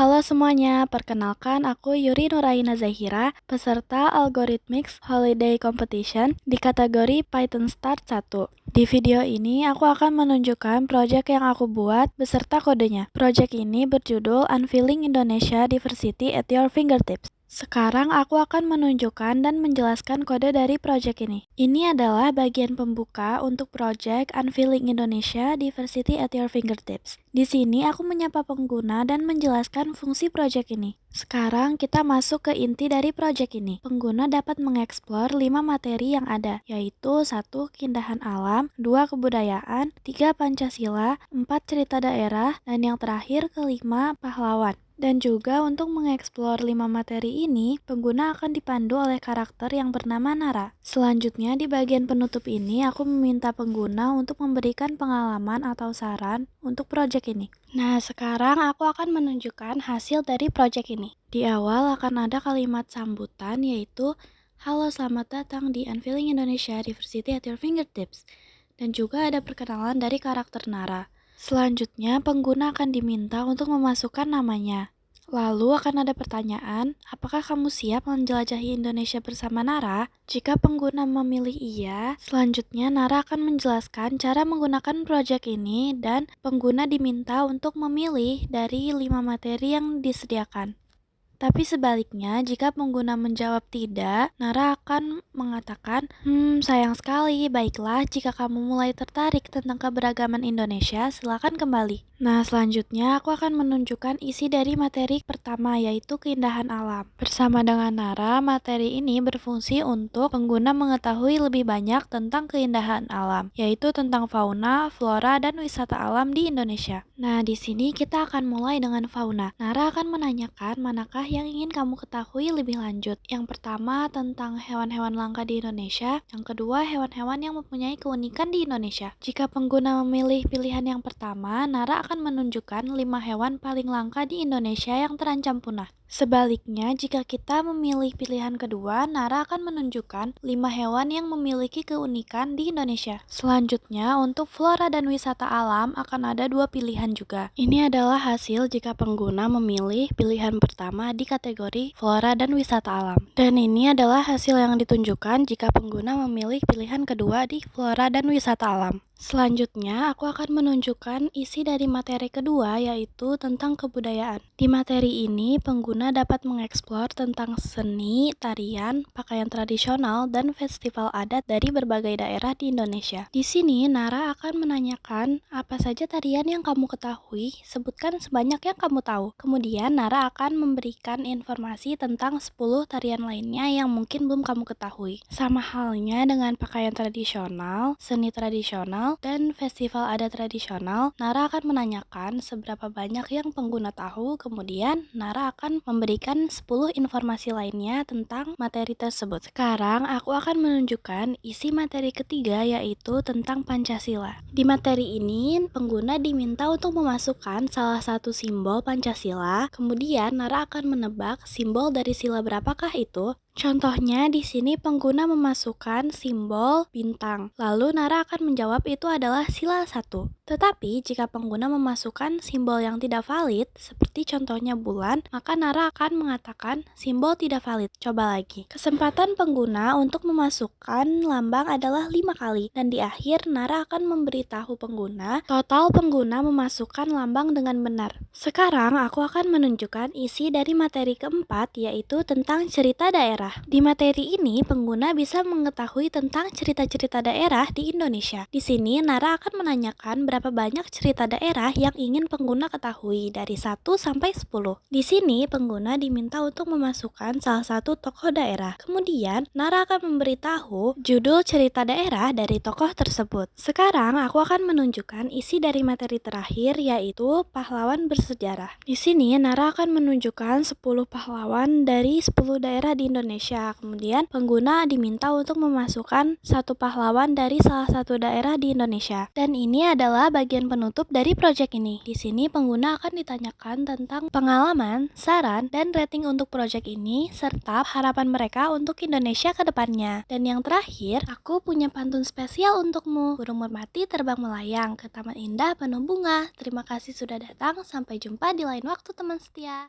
Halo semuanya, perkenalkan aku Yuri Nuraina Zahira, peserta Algorithmics Holiday Competition di kategori Python Start 1. Di video ini aku akan menunjukkan proyek yang aku buat beserta kodenya. Proyek ini berjudul Unveiling Indonesia Diversity at Your Fingertips. Sekarang aku akan menunjukkan dan menjelaskan kode dari proyek ini. Ini adalah bagian pembuka untuk proyek Unveiling Indonesia Diversity at Your Fingertips. Di sini aku menyapa pengguna dan menjelaskan fungsi proyek ini. Sekarang kita masuk ke inti dari proyek ini. Pengguna dapat mengeksplor 5 materi yang ada, yaitu 1. Keindahan alam, 2. Kebudayaan, 3. Pancasila, 4. Cerita daerah, dan yang terakhir kelima, pahlawan. Dan juga untuk mengeksplor 5 materi ini, pengguna akan dipandu oleh karakter yang bernama Nara. Selanjutnya di bagian penutup ini, aku meminta pengguna untuk memberikan pengalaman atau saran untuk proyek ini. Nah, sekarang aku akan menunjukkan hasil dari proyek ini. Di awal akan ada kalimat sambutan yaitu, "Halo, selamat datang di Unveiling Indonesia Diversity at Your Fingertips." Dan juga ada perkenalan dari karakter Nara. Selanjutnya, pengguna akan diminta untuk memasukkan namanya. Lalu akan ada pertanyaan, apakah kamu siap menjelajahi Indonesia bersama Nara? Jika pengguna memilih iya, selanjutnya Nara akan menjelaskan cara menggunakan proyek ini dan pengguna diminta untuk memilih dari 5 materi yang disediakan. Tapi sebaliknya, jika pengguna menjawab tidak, Nara akan mengatakan, sayang sekali, baiklah jika kamu mulai tertarik tentang keberagaman Indonesia, silakan kembali. Nah, selanjutnya aku akan menunjukkan isi dari materi pertama, yaitu keindahan alam. Bersama dengan Nara, materi ini berfungsi untuk pengguna mengetahui lebih banyak tentang keindahan alam, yaitu tentang fauna, flora, dan wisata alam di Indonesia. Nah, di sini kita akan mulai dengan fauna. Nara akan menanyakan manakah yang ingin kamu ketahui lebih lanjut. Yang pertama tentang hewan-hewan langka di Indonesia, yang kedua hewan-hewan yang mempunyai keunikan di Indonesia. Jika pengguna memilih pilihan yang pertama, Nara akan menunjukkan 5 hewan paling langka di Indonesia yang terancam punah. Sebaliknya, jika kita memilih pilihan kedua, Nara akan menunjukkan 5 hewan yang memiliki keunikan di Indonesia. Selanjutnya, untuk flora dan wisata alam akan ada 2 pilihan juga. Ini adalah hasil jika pengguna memilih pilihan pertama di kategori flora dan wisata alam. Dan ini adalah hasil yang ditunjukkan jika pengguna memilih pilihan kedua di flora dan wisata alam. Selanjutnya, aku akan menunjukkan isi dari materi kedua, yaitu tentang kebudayaan. Di materi ini, pengguna dapat mengeksplor tentang seni, tarian, pakaian tradisional, dan festival adat dari berbagai daerah di Indonesia. Di sini, Nara akan menanyakan apa saja tarian yang kamu ketahui, sebutkan sebanyak yang kamu tahu. Kemudian, Nara akan memberikan informasi tentang 10 tarian lainnya yang mungkin belum kamu ketahui. Sama halnya dengan pakaian tradisional, seni tradisional, dan festival adat tradisional, Nara akan menanyakan seberapa banyak yang pengguna tahu, kemudian Nara akan memberikan 10 informasi lainnya tentang materi tersebut. Sekarang aku akan menunjukkan isi materi ketiga, yaitu tentang Pancasila. Di materi ini, pengguna diminta untuk memasukkan salah satu simbol Pancasila, kemudian Nara akan menebak simbol dari sila berapakah itu. Contohnya di sini pengguna memasukkan simbol bintang, lalu Nara akan menjawab itu adalah sila 1. Tetapi jika pengguna memasukkan simbol yang tidak valid, seperti contohnya bulan, maka Nara akan mengatakan simbol tidak valid. Coba lagi. Kesempatan pengguna untuk memasukkan lambang adalah 5 kali, dan di akhir Nara akan memberitahu pengguna total pengguna memasukkan lambang dengan benar. Sekarang aku akan menunjukkan isi dari materi keempat, yaitu tentang cerita daerah. Di materi ini, pengguna bisa mengetahui tentang cerita-cerita daerah di Indonesia. Di sini, Nara akan menanyakan berapa banyak cerita daerah yang ingin pengguna ketahui dari 1 sampai 10. Di sini, pengguna diminta untuk memasukkan salah satu tokoh daerah. Kemudian, Nara akan memberitahu judul cerita daerah dari tokoh tersebut. Sekarang, aku akan menunjukkan isi dari materi terakhir, yaitu pahlawan bersejarah. Di sini, Nara akan menunjukkan 10 pahlawan dari 10 daerah di Indonesia. Kemudian pengguna diminta untuk memasukkan satu pahlawan dari salah satu daerah di Indonesia. Dan ini adalah adalah bagian penutup dari proyek ini. Di sini pengguna akan ditanyakan tentang pengalaman, saran, dan rating untuk proyek ini, serta harapan mereka untuk Indonesia ke depannya. Dan yang terakhir, aku punya pantun spesial untukmu. Burung merpati terbang melayang ke taman indah penuh bunga. Terima kasih sudah datang, sampai jumpa di lain waktu teman setia.